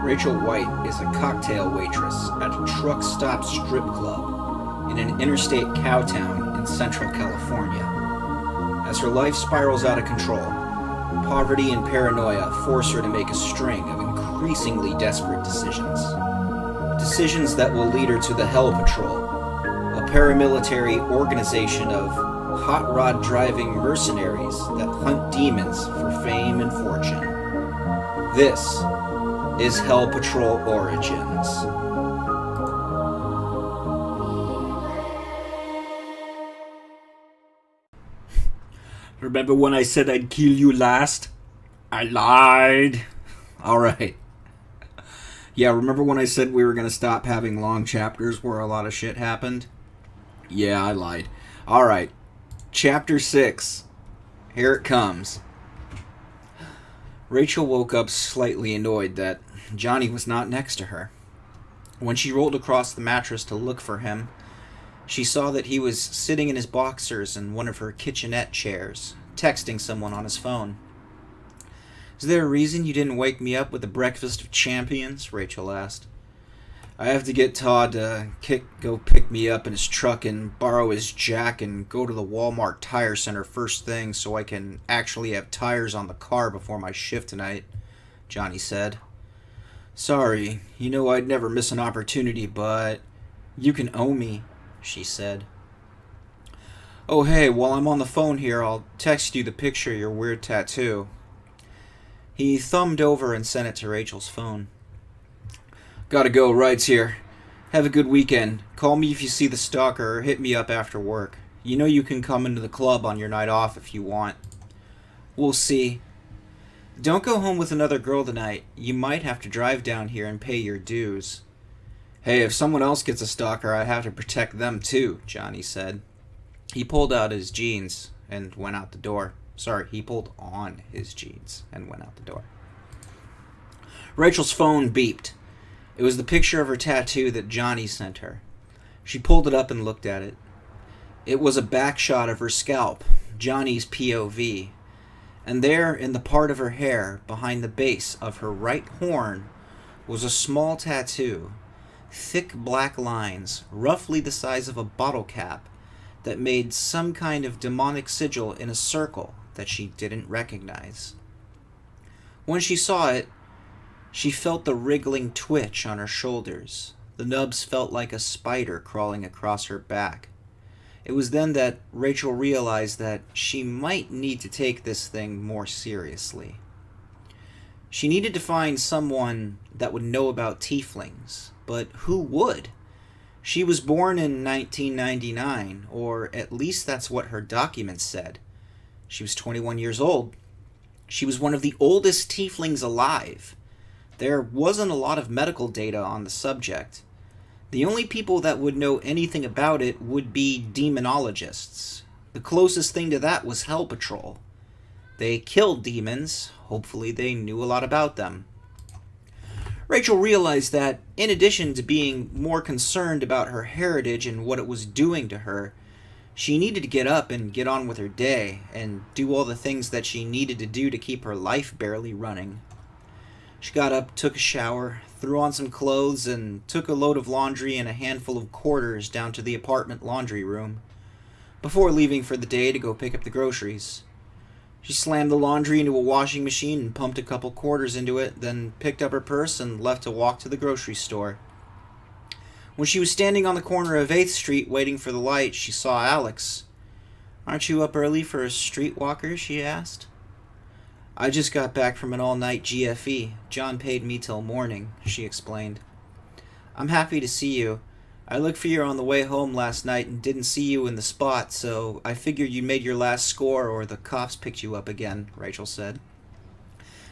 Rachel White is a cocktail waitress at a truck stop strip club in an interstate cowtown in Central California. As her life spirals out of control, poverty and paranoia force her to make a string of increasingly desperate decisions. Decisions that will lead her to the Hell Patrol, a paramilitary organization of hot rod driving mercenaries that hunt demons for fame and fortune. This is Hell Patrol Origins. Remember when I said I'd kill you last? I lied. Alright. Yeah, remember when I said we were going to stop having long chapters where a lot of shit happened? Yeah, I lied. Alright. Chapter 6. Here it comes. Rachel woke up slightly annoyed that Johnny was not next to her. When she rolled across the mattress to look for him, she saw that he was sitting in his boxers in one of her kitchenette chairs, texting someone on his phone. "Is there a reason you didn't wake me up with a breakfast of champions?" Rachel asked. "I have to get Todd to go pick me up in his truck and borrow his jack and go to the Walmart tire center first thing so I can actually have tires on the car before my shift tonight," Johnny said. "Sorry, you know I'd never miss an opportunity, but you can owe me," she said. "Oh hey, while I'm on the phone here, I'll text you the picture of your weird tattoo." He thumbed over and sent it to Rachel's phone. "Gotta go, ride's here. Have a good weekend. Call me if you see the stalker or hit me up after work. You know you can come into the club on your night off if you want." "We'll see. Don't go home with another girl tonight. You might have to drive down here and pay your dues." "Hey, if someone else gets a stalker, I have to protect them too," Johnny said. He pulled out his jeans and went out the door. Sorry, he pulled on his jeans and went out the door. Rachel's phone beeped. It was the picture of her tattoo that Johnny sent her. She pulled it up and looked at it. It was a back shot of her scalp, Johnny's POV, and there in the part of her hair behind the base of her right horn was a small tattoo, thick black lines, roughly the size of a bottle cap, that made some kind of demonic sigil in a circle that she didn't recognize. When she saw it, she felt the wriggling twitch on her shoulders. The nubs felt like a spider crawling across her back. It was then that Rachel realized that she might need to take this thing more seriously. She needed to find someone that would know about tieflings, but who would? She was born in 1999, or at least that's what her documents said. She was 21 years old. She was one of the oldest tieflings alive. There wasn't a lot of medical data on the subject. The only people that would know anything about it would be demonologists. The closest thing to that was Hell Patrol. They killed demons. Hopefully they knew a lot about them. Rachel realized that, in addition to being more concerned about her heritage and what it was doing to her, she needed to get up and get on with her day and do all the things that she needed to do to keep her life barely running. She got up, took a shower, threw on some clothes, and took a load of laundry and a handful of quarters down to the apartment laundry room, before leaving for the day to go pick up the groceries. She slammed the laundry into a washing machine and pumped a couple quarters into it, then picked up her purse and left to walk to the grocery store. When she was standing on the corner of 8th Street waiting for the light, she saw Alex. "Aren't you up early for a streetwalker?" she asked. "I just got back from an all-night GFE. John paid me till morning," she explained. "I'm happy to see you. I looked for you on the way home last night and didn't see you in the spot, so I figured you made your last score or the cops picked you up again," Rachel said.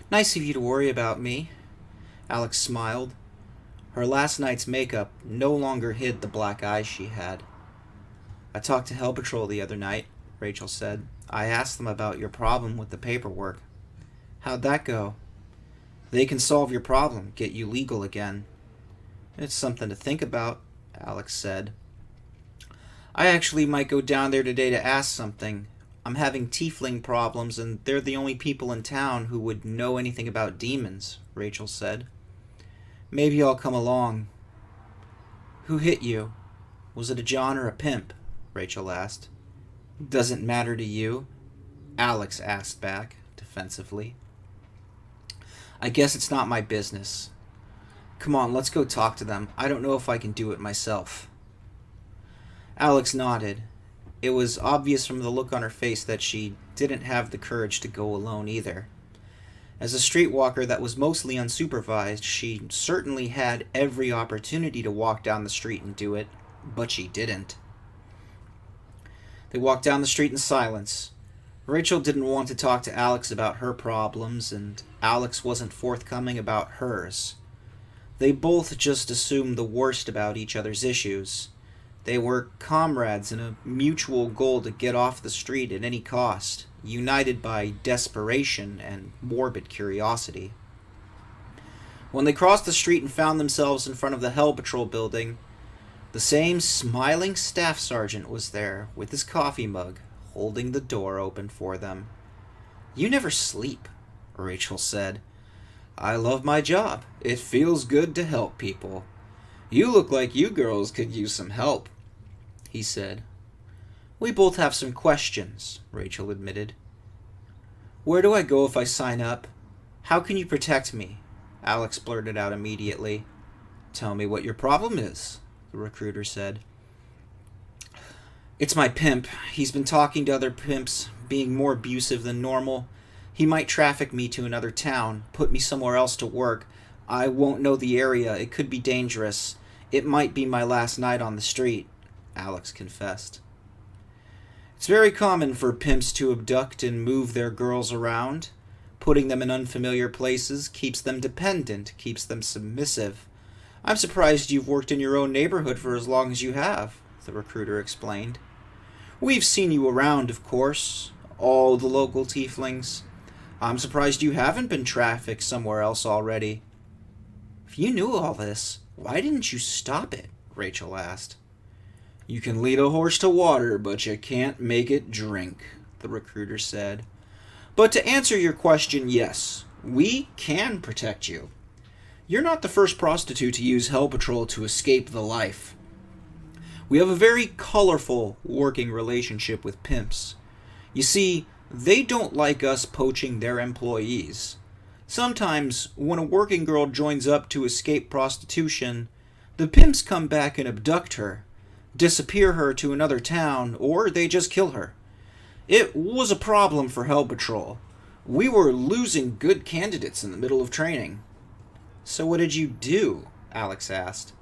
"Nice of you to worry about me." Alex smiled. Her last night's makeup no longer hid the black eyes she had. I talked to Hell Patrol the other night, Rachel said. I asked them about your problem with the paperwork. How'd that go? They can solve your problem, get you legal again. It's something to think about, Alex said. I actually might go down there today to ask something. I'm having tiefling problems, and they're the only people in town who would know anything about demons, Rachel said. Maybe I'll come along. Who hit you? Was it a John or a pimp? Rachel asked. Doesn't matter to you? Alex asked back, defensively. I guess it's not my business. Come on, let's go talk to them. I don't know if I can do it myself. Alex nodded. It was obvious from the look on her face that she didn't have the courage to go alone either. As a streetwalker that was mostly unsupervised, she certainly had every opportunity to walk down the street and do it, but she didn't. They walked down the street in silence. Rachel didn't want to talk to Alex about her problems, and Alex wasn't forthcoming about hers. They both just assumed the worst about each other's issues. They were comrades in a mutual goal to get off the street at any cost, united by desperation and morbid curiosity. When they crossed the street and found themselves in front of the Hell Patrol building, the same smiling staff sergeant was there with his coffee mug, holding the door open for them. You never sleep, Rachel said. I love my job. It feels good to help people. You look like you girls could use some help, he said. We both have some questions, Rachel admitted. Where do I go if I sign up? How can you protect me? Alex blurted out immediately. Tell me what your problem is, the recruiter said. It's my pimp. He's been talking to other pimps, being more abusive than normal. He might traffic me to another town, put me somewhere else to work. I won't know the area. It could be dangerous. It might be my last night on the street, Alex confessed. It's very common for pimps to abduct and move their girls around. Putting them in unfamiliar places keeps them dependent, keeps them submissive. I'm surprised you've worked in your own neighborhood for as long as you have, the recruiter explained. We've seen you around, of course, all the local tieflings. I'm surprised you haven't been trafficked somewhere else already. If you knew all this, why didn't you stop it? Rachel asked. You can lead a horse to water, but you can't make it drink, the recruiter said. But to answer your question, yes, we can protect you. You're not the first prostitute to use Hell Patrol to escape the life. We have a very colorful working relationship with pimps. You see, they don't like us poaching their employees. Sometimes, when a working girl joins up to escape prostitution, the pimps come back and abduct her, disappear her to another town, or they just kill her. It was a problem for Hell Patrol. We were losing good candidates in the middle of training. So what did you do? Alex asked.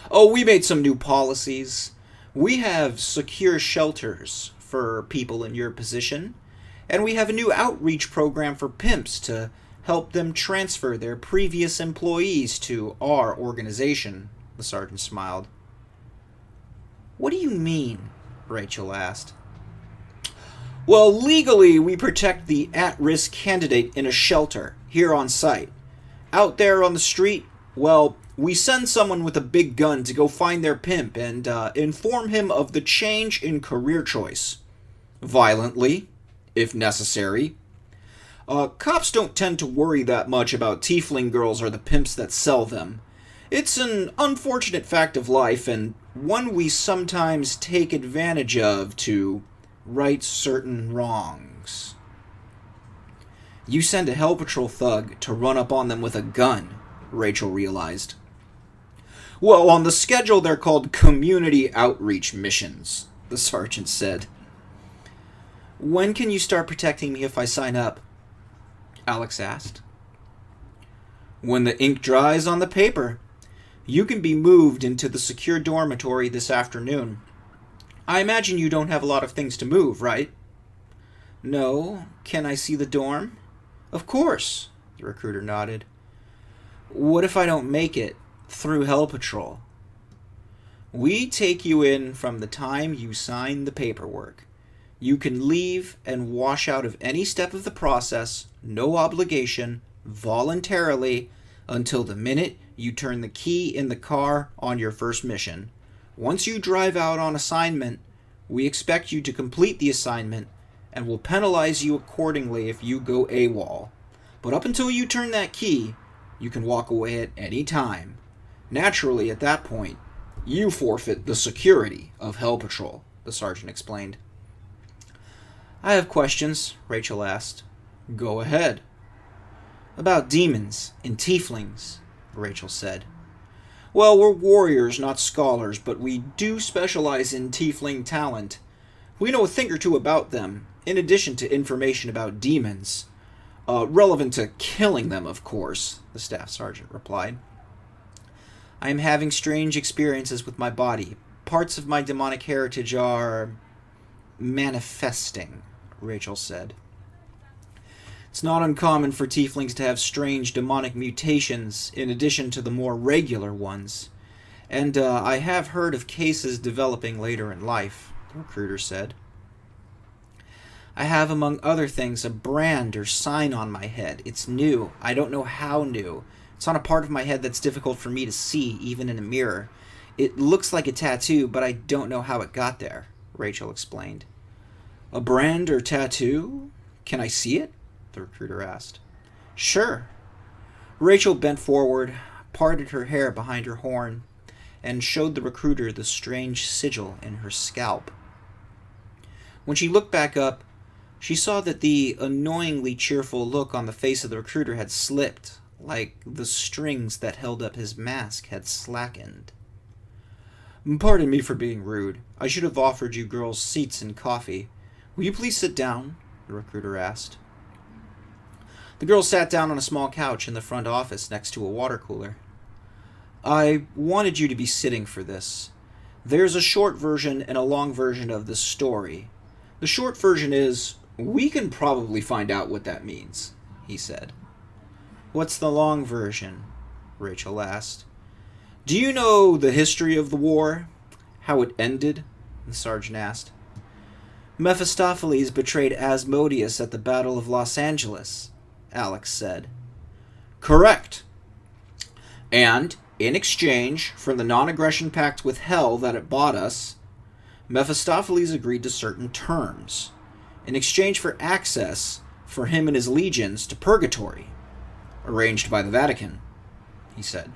Oh, we made some new policies. We have secure shelters for people in your position, and we have a new outreach program for pimps to help them transfer their previous employees to our organization, the sergeant smiled. What do you mean? Rachel asked. Well, legally, we protect the at-risk candidate in a shelter, here on site. Out there on the street, well, we send someone with a big gun to go find their pimp and inform him of the change in career choice. Violently, if necessary. Cops don't tend to worry that much about tiefling girls or the pimps that sell them. It's an unfortunate fact of life, and one we sometimes take advantage of to right certain wrongs. You send a Hell Patrol thug to run up on them with a gun, Rachel realized. Well, on the schedule they're called community outreach missions, the sergeant said. When can you start protecting me if I sign up? Alex asked. When the ink dries on the paper. You can be moved into the secure dormitory this afternoon. I imagine you don't have a lot of things to move, right? No. Can I see the dorm? Of course, the recruiter nodded. What if I don't make it? Through Hell Patrol. We take you in from the time you sign the paperwork. You can leave and wash out of any step of the process, no obligation, voluntarily, until the minute you turn the key in the car on your first mission. Once you drive out on assignment, we expect you to complete the assignment and will penalize you accordingly if you go AWOL. But up until you turn that key, you can walk away at any time. Naturally, at that point, you forfeit the security of Hell Patrol, the sergeant explained. I have questions, Rachel asked. Go ahead. About demons and tieflings, Rachel said. Well, we're warriors, not scholars, but we do specialize in tiefling talent. We know a thing or two about them, in addition to information about demons. Relevant to killing them, of course, the staff sergeant replied. I am having strange experiences with my body. Parts of my demonic heritage are manifesting, Rachel said. It's not uncommon for tieflings to have strange demonic mutations in addition to the more regular ones. And I have heard of cases developing later in life, the recruiter said. I have, among other things, a brand or sign on my head. It's new. I don't know how new. It's on a part of my head that's difficult for me to see, even in a mirror. It looks like a tattoo, but I don't know how it got there, Rachel explained. A brand or tattoo? Can I see it? The recruiter asked. Sure. Rachel bent forward, parted her hair behind her horn, and showed the recruiter the strange sigil in her scalp. When she looked back up, she saw that the annoyingly cheerful look on the face of the recruiter had slipped, like the strings that held up his mask had slackened. Pardon me for being rude. I should have offered you girls seats and coffee. Will you please sit down? The recruiter asked. The girl sat down on a small couch in the front office next to a water cooler. I wanted you to be sitting for this. There's a short version and a long version of the story. The short version is, we can probably find out what that means, he said. What's the long version? Rachel asked. Do you know the history of the war? How it ended? The sergeant asked. Mephistopheles betrayed Asmodeus at the Battle of Los Angeles, Alex said. Correct. And, in exchange for the non-aggression pact with Hell that it bought us, Mephistopheles agreed to certain terms, in exchange for access for him and his legions to Purgatory, arranged by the Vatican, he said.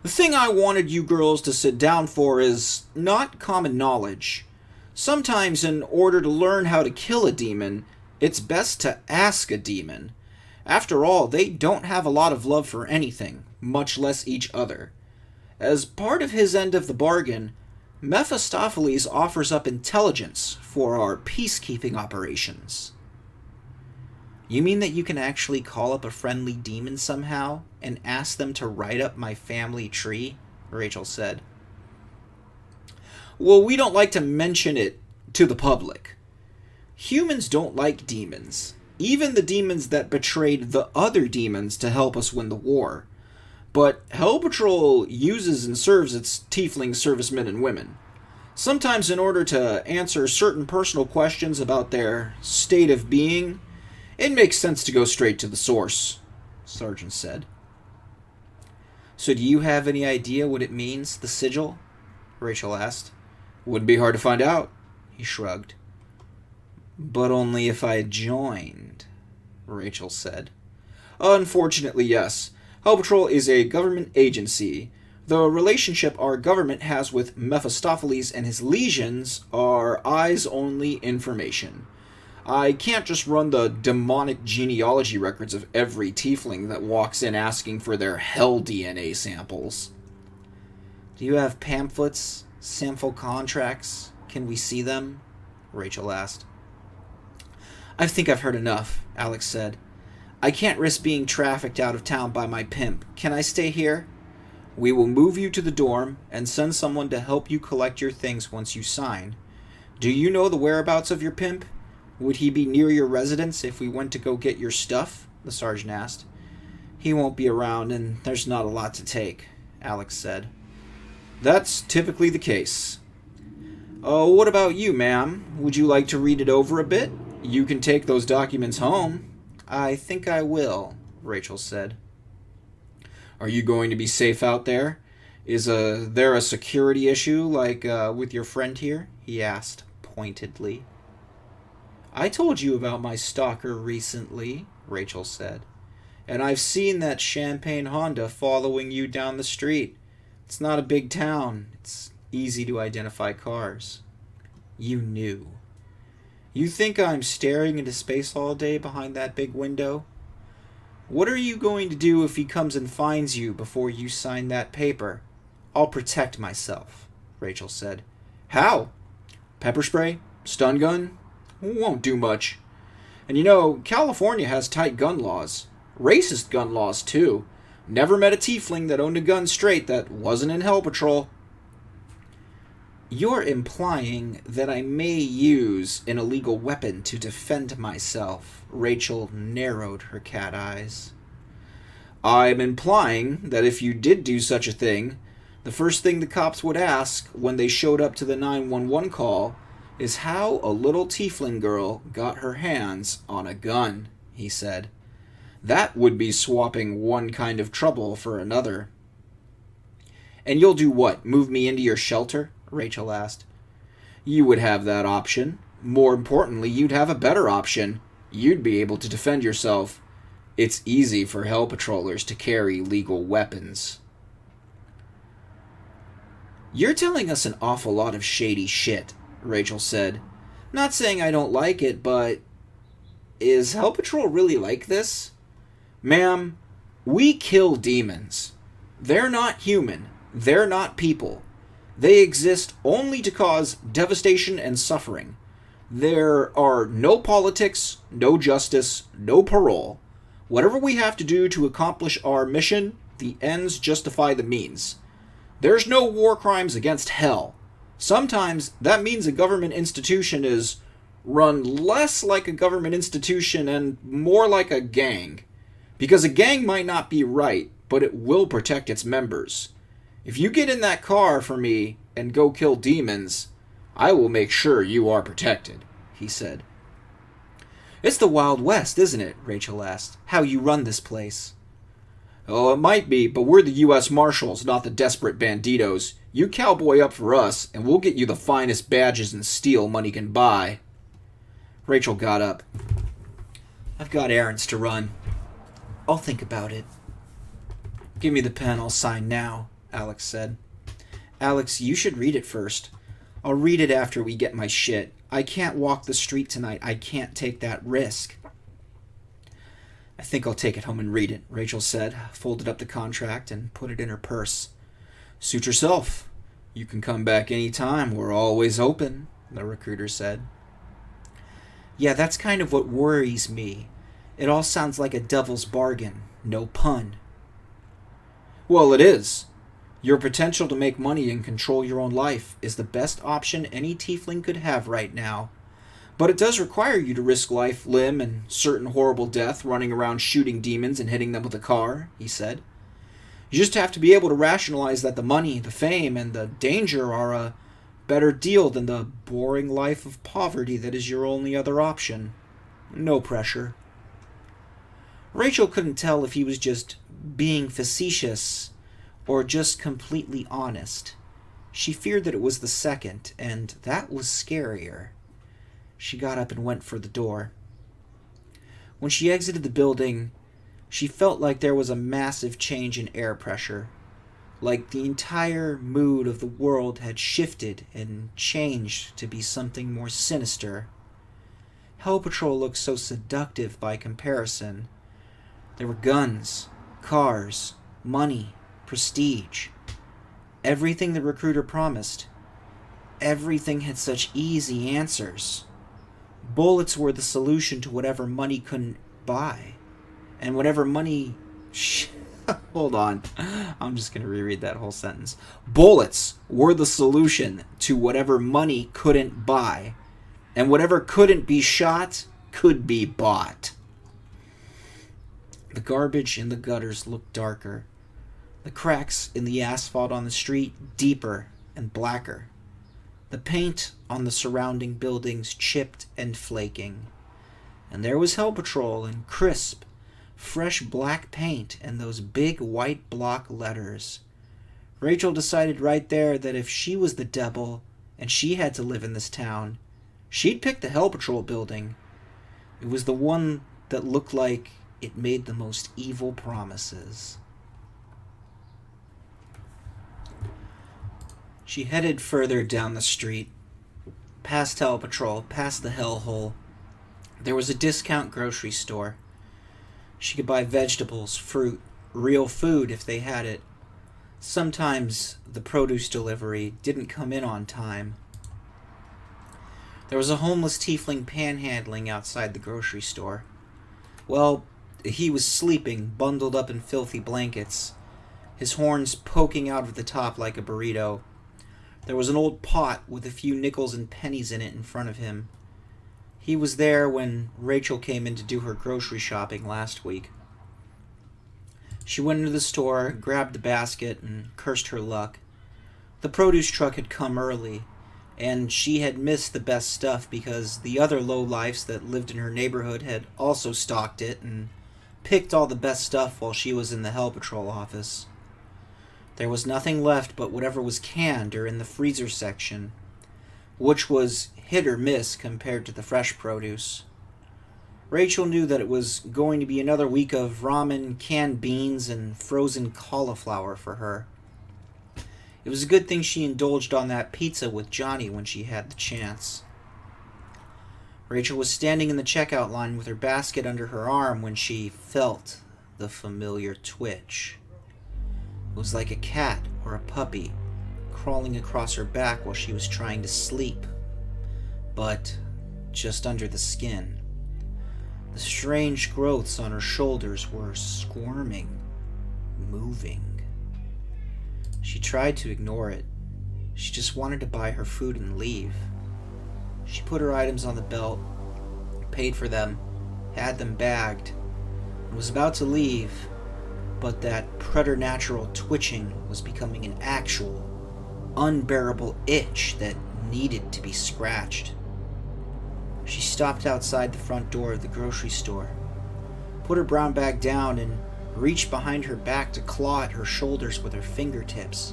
The thing I wanted you girls to sit down for is not common knowledge. Sometimes, in order to learn how to kill a demon, it's best to ask a demon. After all, they don't have a lot of love for anything, much less each other. As part of his end of the bargain, Mephistopheles offers up intelligence for our peacekeeping operations. You mean that you can actually call up a friendly demon somehow and ask them to write up my family tree? Rachel said. Well, we don't like to mention it to the public. Humans don't like demons, even the demons that betrayed the other demons to help us win the war. But Hell Patrol uses and serves its tiefling servicemen and women. Sometimes in order to answer certain personal questions about their state of being, it makes sense to go straight to the source, Sergeant said. So do you have any idea what it means, the sigil? Rachel asked. Wouldn't be hard to find out, he shrugged. But only if I joined, Rachel said. Unfortunately, yes. Hell Patrol is a government agency. The relationship our government has with Mephistopheles and his legions are eyes-only information. I can't just run the demonic genealogy records of every tiefling that walks in asking for their hell DNA samples. Do you have pamphlets, sample contracts? Can we see them? Rachel asked. I think I've heard enough, Alex said. I can't risk being trafficked out of town by my pimp. Can I stay here? We will move you to the dorm and send someone to help you collect your things once you sign. Do you know the whereabouts of your pimp? Would he be near your residence if we went to go get your stuff? The sergeant asked. He won't be around, and there's not a lot to take, Alex said. That's typically the case. Oh, what about you, ma'am? Would you like to read it over a bit? You can take those documents home. I think I will, Rachel said. Are you going to be safe out there? Is there a security issue like with your friend here? He asked pointedly. I told you about my stalker recently, Rachel said. And I've seen that champagne Honda following you down the street. It's not a big town. It's easy to identify cars. You knew. You think I'm staring into space all day behind that big window? What are you going to do if he comes and finds you before you sign that paper? I'll protect myself, Rachel said. How? Pepper spray? Stun gun? Won't do much. And you know, California has tight gun laws. Racist gun laws, too. Never met a tiefling that owned a gun straight that wasn't in Hell Patrol. You're implying that I may use an illegal weapon to defend myself. Rachel narrowed her cat eyes. I'm implying that if you did do such a thing, the first thing the cops would ask when they showed up to the 911 call is how a little tiefling girl got her hands on a gun, he said. That would be swapping one kind of trouble for another. And you'll do what, move me into your shelter? Rachel asked. You would have that option. More importantly, you'd have a better option. You'd be able to defend yourself. It's easy for Hell Patrollers to carry legal weapons. You're telling us an awful lot of shady shit, Rachel said. Not saying I don't like it, but is Hell Patrol really like this? Ma'am, we kill demons. They're not human. They're not people. They exist only to cause devastation and suffering. There are no politics, no justice, no parole. Whatever we have to do to accomplish our mission, the ends justify the means. There's no war crimes against hell. Sometimes that means a government institution is run less like a government institution and more like a gang. Because a gang might not be right, but it will protect its members. If you get in that car for me and go kill demons, I will make sure you are protected, he said. It's the Wild West, isn't it? Rachel asked. How you run this place. Oh, it might be, but we're the U.S. Marshals, not the desperate banditos. You cowboy up for us, and we'll get you the finest badges and steel money can buy. Rachel got up. I've got errands to run. I'll think about it. Give me the pen, I'll sign now, Alex said. Alex, you should read it first. I'll read it after we get my shit. I can't walk the street tonight. I can't take that risk. I think I'll take it home and read it, Rachel said, folded up the contract and put it in her purse. Suit yourself. You can come back any time. We're always open, the recruiter said. Yeah, that's kind of what worries me. It all sounds like a devil's bargain. No pun. Well, it is. Your potential to make money and control your own life is the best option any tiefling could have right now. But it does require you to risk life, limb, and certain horrible death running around shooting demons and hitting them with a car, he said. You just have to be able to rationalize that the money, the fame, and the danger are a better deal than the boring life of poverty that is your only other option. No pressure. Rachel couldn't tell if he was just being facetious or just completely honest. She feared that it was the second, and that was scarier. She got up and went for the door. When she exited the building, she felt like there was a massive change in air pressure, like the entire mood of the world had shifted and changed to be something more sinister. Hell Patrol looked so seductive by comparison. There were guns, cars, money, prestige. Everything the recruiter promised. Everything had such easy answers. Bullets were the solution to whatever money couldn't buy. And whatever money... Hold on. I'm just going to reread that whole sentence. Bullets were the solution to whatever money couldn't buy. And whatever couldn't be shot could be bought. The garbage in the gutters looked darker. The cracks in the asphalt on the street deeper and blacker. The paint on the surrounding buildings chipped and flaking. And there was Hell Patrol in crisp, fresh black paint and those big white block letters. Rachel decided right there that if she was the devil and she had to live in this town, she'd pick the Hell Patrol building. It was the one that looked like it made the most evil promises. She headed further down the street, past Hell Patrol, past the hellhole. There was a discount grocery store. She could buy vegetables, fruit, real food if they had it. Sometimes the produce delivery didn't come in on time. There was a homeless tiefling panhandling outside the grocery store. Well, he was sleeping, bundled up in filthy blankets, his horns poking out of the top like a burrito. There was an old pot with a few nickels and pennies in it in front of him. He was there when Rachel came in to do her grocery shopping last week. She went into the store, grabbed the basket, and cursed her luck. The produce truck had come early, and she had missed the best stuff because the other lowlifes that lived in her neighborhood had also stocked it and picked all the best stuff while she was in the Hell Patrol office. There was nothing left but whatever was canned or in the freezer section, which was hit or miss compared to the fresh produce. Rachel knew that it was going to be another week of ramen, canned beans, and frozen cauliflower for her. It was a good thing she indulged on that pizza with Johnny when she had the chance. Rachel was standing in the checkout line with her basket under her arm when she felt the familiar twitch. It was like a cat or a puppy crawling across her back while she was trying to sleep, but just under the skin. The strange growths on her shoulders were squirming, moving. She tried to ignore it. She just wanted to buy her food and leave. She put her items on the belt, paid for them, had them bagged, and was about to leave, but that preternatural twitching was becoming an actual, unbearable itch that needed to be scratched. She stopped outside the front door of the grocery store, put her brown bag down, and reached behind her back to claw at her shoulders with her fingertips.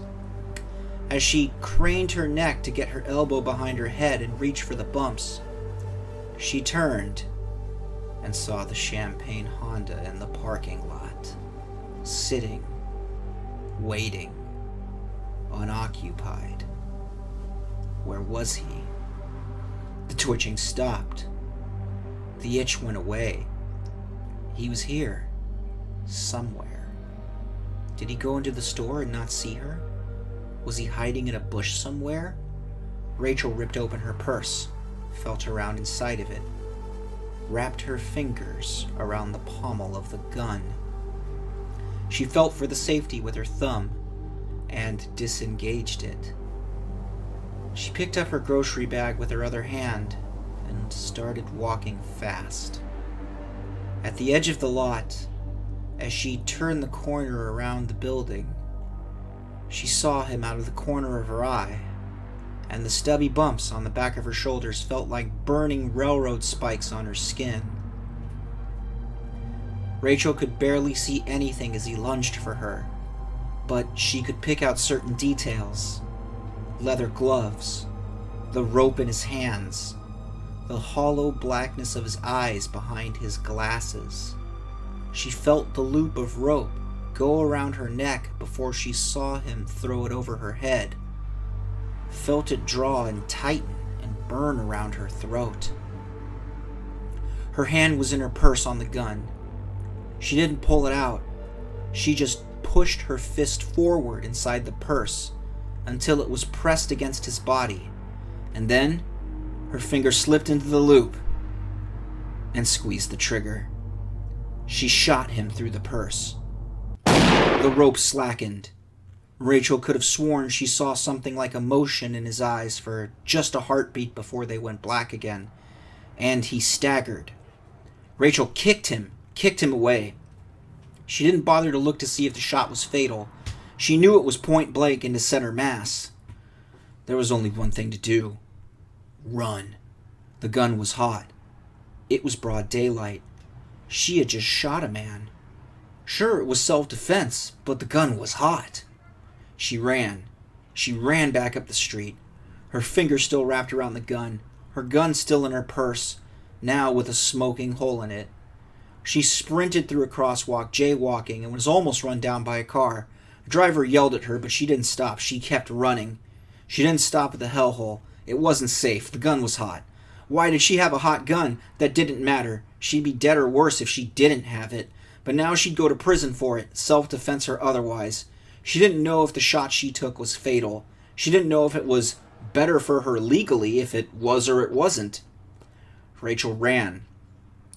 As she craned her neck to get her elbow behind her head and reach for the bumps, she turned and saw the champagne Honda in the parking lot, sitting, waiting, unoccupied. Where was he? The twitching stopped. The itch went away. He was here, somewhere. Did he go into the store and not see her? Was he hiding in a bush somewhere? Rachel ripped open her purse, felt around inside of it, wrapped her fingers around the pommel of the gun. She felt for the safety with her thumb and disengaged it. She picked up her grocery bag with her other hand and started walking fast. At the edge of the lot, as she turned the corner around the building, she saw him out of the corner of her eye, and the stubby bumps on the back of her shoulders felt like burning railroad spikes on her skin. Rachel could barely see anything as he lunged for her, but she could pick out certain details. Leather gloves, the rope in his hands, the hollow blackness of his eyes behind his glasses. She felt the loop of rope go around her neck before she saw him throw it over her head, felt it draw and tighten and burn around her throat. Her hand was in her purse on the gun. She didn't pull it out. She just pushed her fist forward inside the purse until it was pressed against his body, and then her finger slipped into the loop and squeezed the trigger. She shot him through the purse. The rope slackened. Rachel could have sworn she saw something like emotion in his eyes for just a heartbeat before they went black again, and he staggered. Rachel kicked him away. She didn't bother to look to see if the shot was fatal. She knew it was point blank into center mass. There was only one thing to do. Run. The gun was hot. It was broad daylight. She had just shot a man. Sure, it was self-defense, but the gun was hot. She ran. She ran back up the street. Her fingers still wrapped around the gun. Her gun still in her purse, now with a smoking hole in it. She sprinted through a crosswalk, jaywalking, and was almost run down by a car. The driver yelled at her, but she didn't stop. She kept running. She didn't stop at the hellhole. It wasn't safe. The gun was hot. Why did she have a hot gun? That didn't matter. She'd be dead or worse if she didn't have it. But now she'd go to prison for it, self-defense or otherwise. She didn't know if the shot she took was fatal. She didn't know if it was better for her legally, if it was or it wasn't. Rachel ran,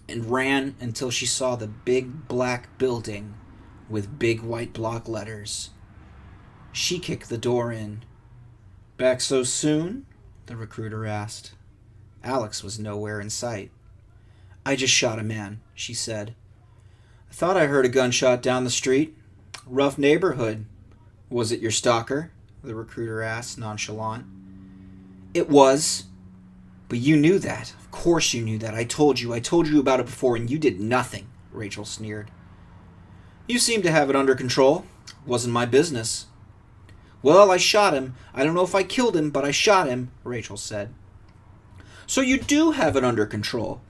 and ran until she saw the big black building with big white block letters. She kicked the door in. "Back so soon?" the recruiter asked. Alex was nowhere in sight. "I just shot a man," she said. "I thought I heard a gunshot down the street. Rough neighborhood. Was it your stalker?" the recruiter asked, nonchalant. "It was. But you knew that. Of course you knew that. I told you about it before, and you did nothing," Rachel sneered. "You seem to have it under control. Wasn't my business." "Well, I shot him. I don't know if I killed him, but I shot him," Rachel said. "So you do have it under control.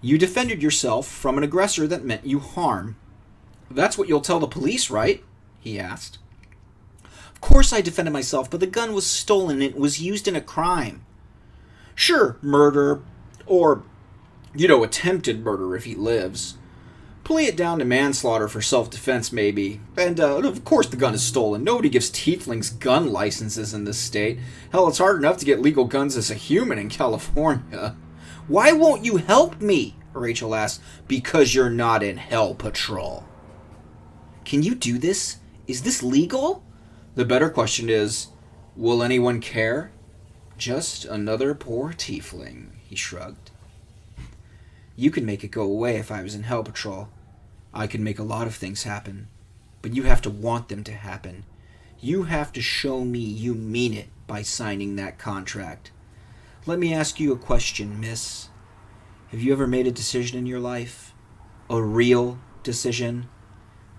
You defended yourself from an aggressor that meant you harm. That's what you'll tell the police, right?" he asked. "Of course I defended myself, but the gun was stolen and it was used in a crime." "Sure, murder, or, attempted murder if he lives. Play it down to manslaughter for self-defense, maybe. And, of course the gun is stolen. Nobody gives tieflings gun licenses in this state. Hell, it's hard enough to get legal guns as a human in California." "Why won't you help me?" Rachel asked. "Because you're not in Hell Patrol." "Can you do this? Is this legal?" "The better question is, will anyone care?" "Just another poor tiefling," he shrugged. "You could make it go away if I was in Hell Patrol. I could make a lot of things happen. But you have to want them to happen. You have to show me you mean it by signing that contract. Let me ask you a question, miss. Have you ever made a decision in your life? A real decision?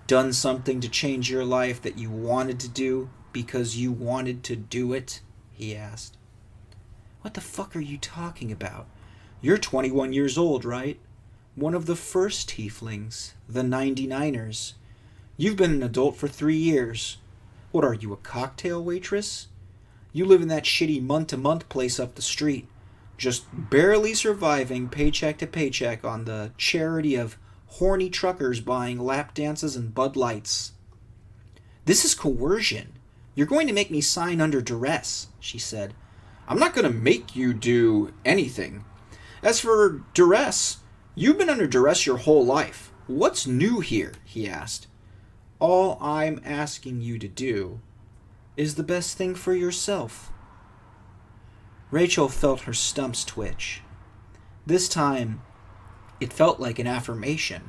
Done something to change your life that you wanted to do because you wanted to do it?" he asked. "What the fuck are you talking about? You're 21 years old, right? One of the first tieflings, the 99ers. You've been an adult for 3 years. What are you, a cocktail waitress? You live in that shitty month-to-month place up the street, just barely surviving paycheck to paycheck on the charity of horny truckers buying lap dances and Bud Lights." "This is coercion. You're going to make me sign under duress," she said. "I'm not going to make you do anything. As for duress, you've been under duress your whole life. What's new here?" he asked. "All I'm asking you to do is the best thing for yourself." Rachel felt her stumps twitch. This time, it felt like an affirmation,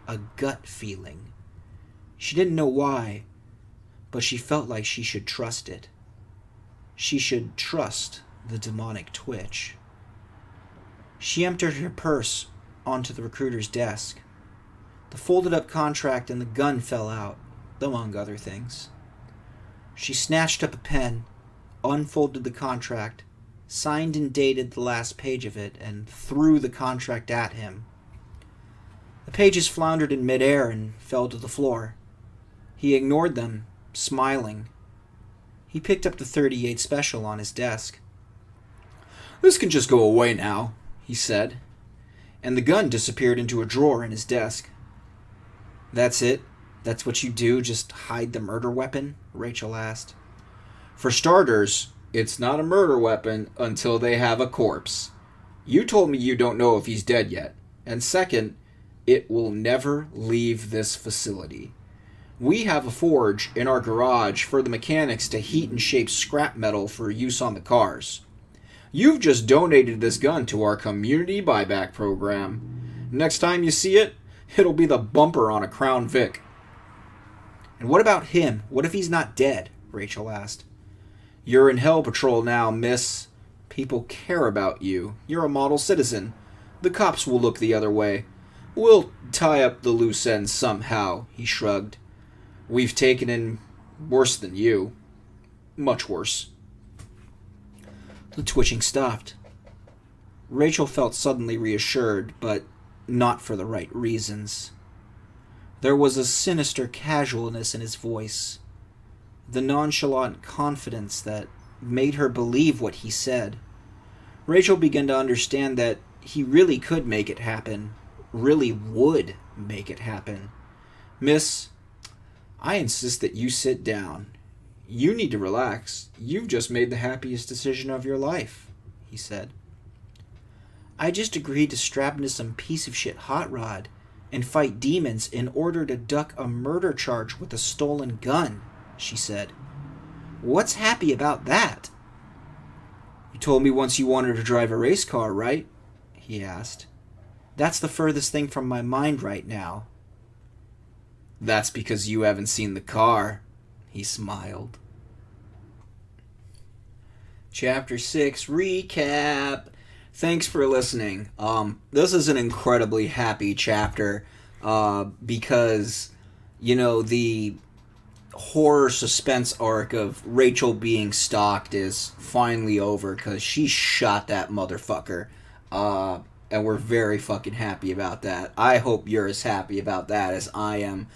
a gut feeling. She didn't know why, but she felt like she should trust it. She should trust the demonic twitch. She emptied her purse onto the recruiter's desk. The folded-up contract and the gun fell out, among other things. She snatched up a pen, unfolded the contract, signed and dated the last page of it, and threw the contract at him. The pages floundered in midair and fell to the floor. He ignored them, smiling. He picked up the .38 Special on his desk. "This can just go away now," he said, and the gun disappeared into a drawer in his desk. "That's it? That's what you do, just hide the murder weapon?" Rachel asked. "For starters, it's not a murder weapon until they have a corpse. You told me you don't know if he's dead yet. And second, it will never leave this facility. We have a forge in our garage for the mechanics to heat and shape scrap metal for use on the cars. You've just donated this gun to our community buyback program. Next time you see it, it'll be the bumper on a Crown Vic. And what about him? What if he's not dead? Rachel asked. You're in Hell Patrol now, miss. People care about you. You're a model citizen. The cops will look the other way. We'll tie up the loose ends somehow, he shrugged. We've taken in worse than you. Much worse. The twitching stopped. Rachel felt suddenly reassured, but not for the right reasons. There was a sinister casualness in his voice, the nonchalant confidence that made her believe what he said. Rachel began to understand that he really could make it happen, really would make it happen. Miss, I insist that you sit down. You need to relax. You've just made the happiest decision of your life, he said. I just agreed to strap into some piece of shit hot rod and fight demons in order to duck a murder charge with a stolen gun, she said. What's happy about that? You told me once you wanted to drive a race car, right? He asked. That's the furthest thing from my mind right now. That's because you haven't seen the car, he smiled. Chapter 6 Recap. Thanks for listening. This is an incredibly happy chapter because, the horror suspense arc of Rachel being stalked is finally over because she shot that motherfucker. And we're very fucking happy about that. I hope you're as happy about that as I am.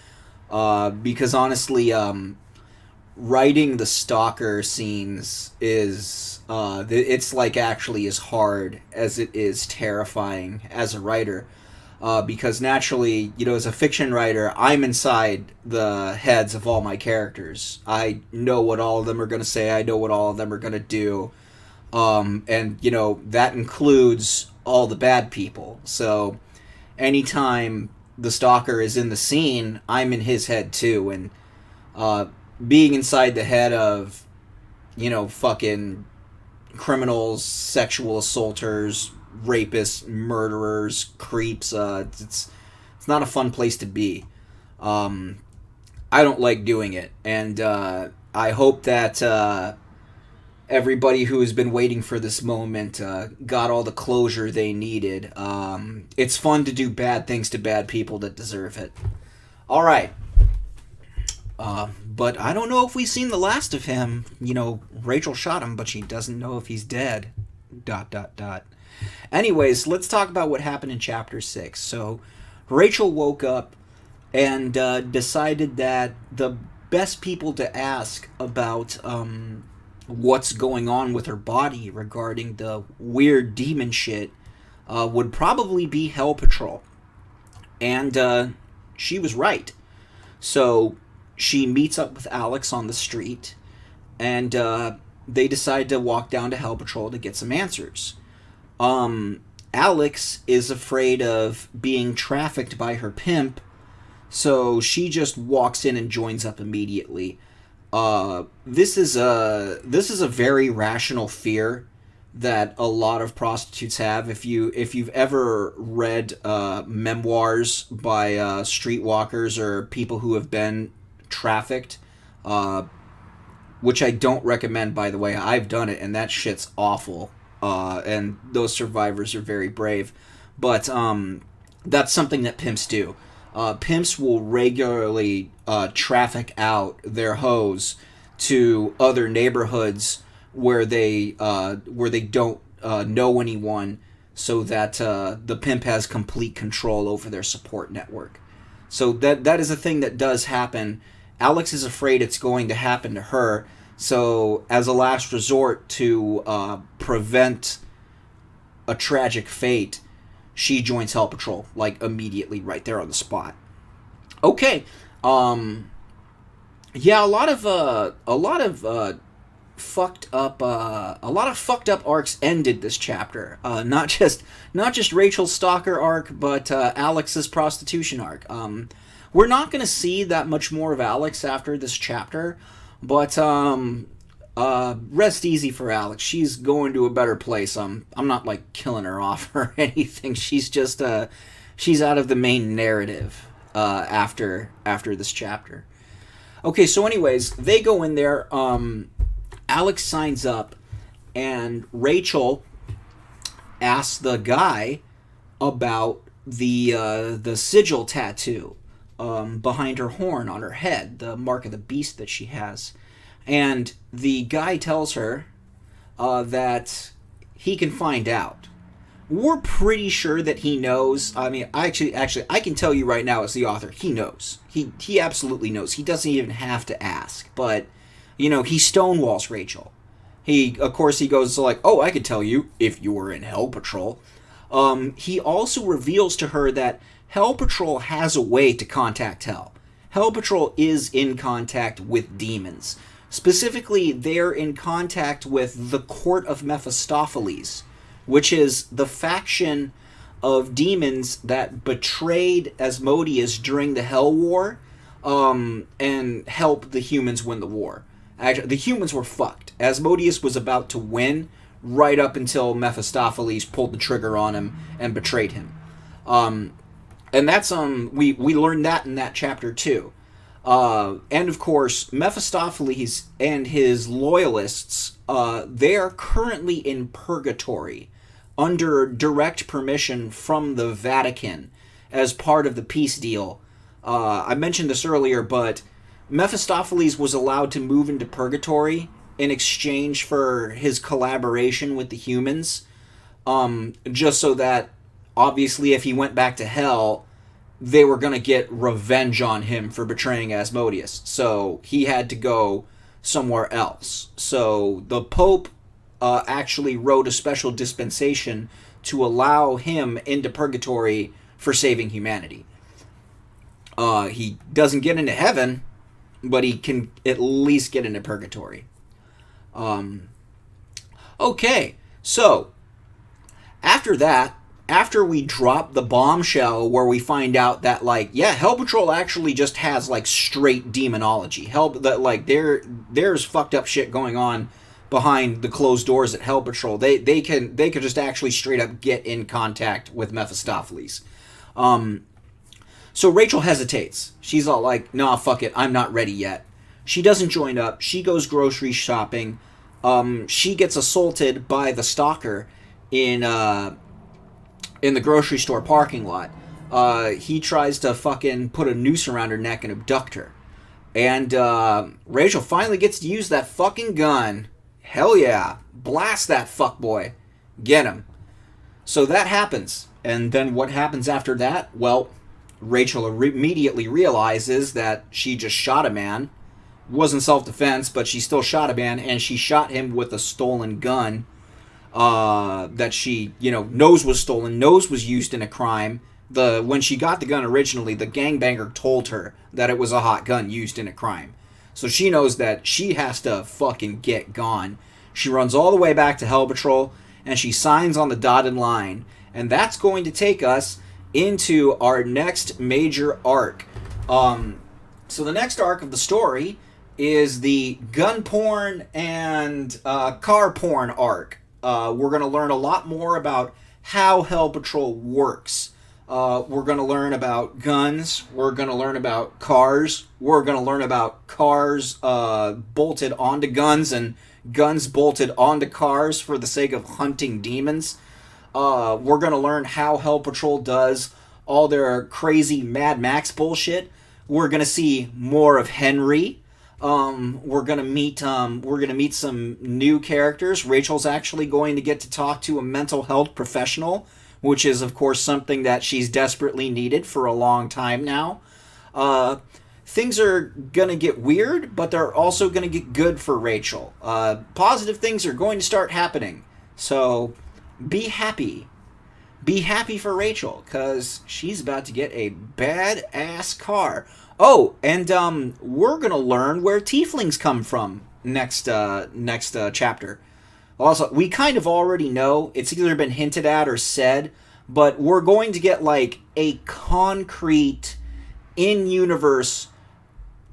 Because honestly, writing the stalker scenes is it's like actually as hard as it is terrifying as a writer, because naturally, as a fiction writer, I'm inside the heads of all my characters. I know what all of them are going to say. I know what all of them are going to do, and that includes all the bad people. So anytime the stalker is in the scene, I'm in his head too, and being inside the head of, fucking criminals, sexual assaulters, rapists, murderers, creeps, it's not a fun place to be. I don't like doing it, and I hope that everybody who has been waiting for this moment got all the closure they needed. It's fun to do bad things to bad people that deserve it. All right. But I don't know if we've seen the last of him. Rachel shot him, but she doesn't know if he's dead. ... Anyways, let's talk about what happened in Chapter 6. So, Rachel woke up and decided that the best people to ask about what's going on with her body regarding the weird demon shit would probably be Hell Patrol. And she was right. So she meets up with Alex on the street, and they decide to walk down to Hell Patrol to get some answers. Alex is afraid of being trafficked by her pimp, so she just walks in and joins up immediately. This is a very rational fear that a lot of prostitutes have. If you've ever read memoirs by streetwalkers or people who have been trafficked, which I don't recommend, by the way. I've done it, and that shit's awful. And those survivors are very brave. But that's something that pimps do. Pimps will regularly traffic out their hoes to other neighborhoods where they don't know anyone, so that the pimp has complete control over their support network. So that is a thing that does happen. Alex is afraid it's going to happen to her, so as a last resort to prevent a tragic fate, she joins Hell Patrol, like, immediately, right there on the spot. Okay, yeah, a lot of fucked up arcs ended this chapter. Not just Rachel's stalker arc, but Alex's prostitution arc. We're not going to see that much more of Alex after this chapter, but rest easy for Alex. She's going to a better place. I'm not like killing her off or anything. She's just she's out of the main narrative after this chapter. Okay, so anyways, they go in there. Alex signs up, and Rachel asks the guy about the sigil tattoo behind her horn on her head, the mark of the beast that she has. And the guy tells her that he can find out. We're pretty sure that he knows. I mean, actually, I can tell you right now as the author, he knows. He absolutely knows. He doesn't even have to ask. But, he stonewalls Rachel. Of course, he goes like, oh, I could tell you if you were in Hell Patrol. He also reveals to her that Hell Patrol has a way to contact Hell. Hell Patrol is in contact with demons. Specifically, they're in contact with the Court of Mephistopheles, which is the faction of demons that betrayed Asmodeus during the Hell War and helped the humans win the war. Actually, the humans were fucked. Asmodeus was about to win right up until Mephistopheles pulled the trigger on him and betrayed him. And that's we learned that in that chapter too. And of course, Mephistopheles and his loyalists, they are currently in purgatory under direct permission from the Vatican as part of the peace deal. I mentioned this earlier, but Mephistopheles was allowed to move into purgatory in exchange for his collaboration with the humans, just so that, obviously, if he went back to hell, they were going to get revenge on him for betraying Asmodeus. So he had to go somewhere else. So the Pope actually wrote a special dispensation to allow him into purgatory for saving humanity. He doesn't get into heaven, but he can at least get into purgatory. Okay, so after that, after we drop the bombshell where we find out that, Hell Patrol actually just has, straight demonology. There's fucked up shit going on behind the closed doors at Hell Patrol. They could just actually straight up get in contact with Mephistopheles. So Rachel hesitates. She's all like, nah, fuck it, I'm not ready yet. She doesn't join up. She goes grocery shopping. She gets assaulted by the stalker in the grocery store parking lot. He tries to fucking put a noose around her neck and abduct her. And Rachel finally gets to use that fucking gun. Hell yeah. Blast that fuckboy. Get him. So that happens. And then what happens after that? Well, Rachel immediately realizes that she just shot a man. It wasn't self-defense, but she still shot a man, and she shot him with a stolen gun that she, knows was stolen, knows was used in a crime. When she got the gun originally, the gangbanger told her that it was a hot gun used in a crime. So she knows that she has to fucking get gone. She runs all the way back to Hell Patrol, and she signs on the dotted line. And that's going to take us into our next major arc. So the next arc of the story is the gun porn and car porn arc. We're going to learn a lot more about how Hell Patrol works. We're going to learn about guns. We're going to learn about cars. We're going to learn about cars bolted onto guns and guns bolted onto cars for the sake of hunting demons. We're going to learn how Hell Patrol does all their crazy Mad Max bullshit. We're going to see more of Henry. We're gonna meet some new characters. Rachel's actually going to get to talk to a mental health professional, which is of course something that she's desperately needed for a long time now. Things are gonna get weird, but they're also gonna get good for Rachel. Positive things are going to start happening. So be happy. Be happy for Rachel, because she's about to get a badass car. Oh, and we're going to learn where tieflings come from next chapter. Also, we kind of already know. It's either been hinted at or said, but we're going to get, a concrete, in-universe,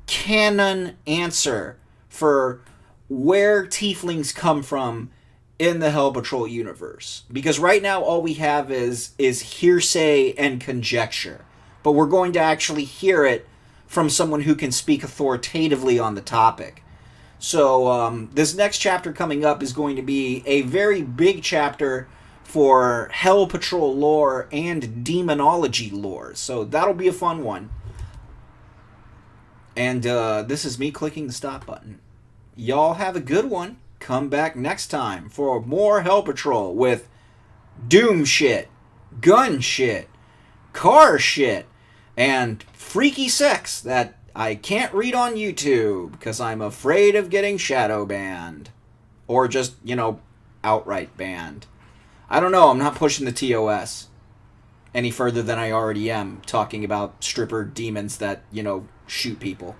canon answer for where tieflings come from in the Hell Patrol universe. Because right now, all we have is hearsay and conjecture. But we're going to actually hear it from someone who can speak authoritatively on the topic. So this next chapter coming up is going to be a very big chapter for Hell Patrol lore and demonology lore. So that'll be a fun one. And this is me clicking the stop button. Y'all have a good one. Come back next time for more Hell Patrol with doom shit, gun shit, car shit, and freaky sex that I can't read on YouTube because I'm afraid of getting shadow banned. Or just, outright banned. I don't know, I'm not pushing the TOS any further than I already am, talking about stripper demons that, shoot people.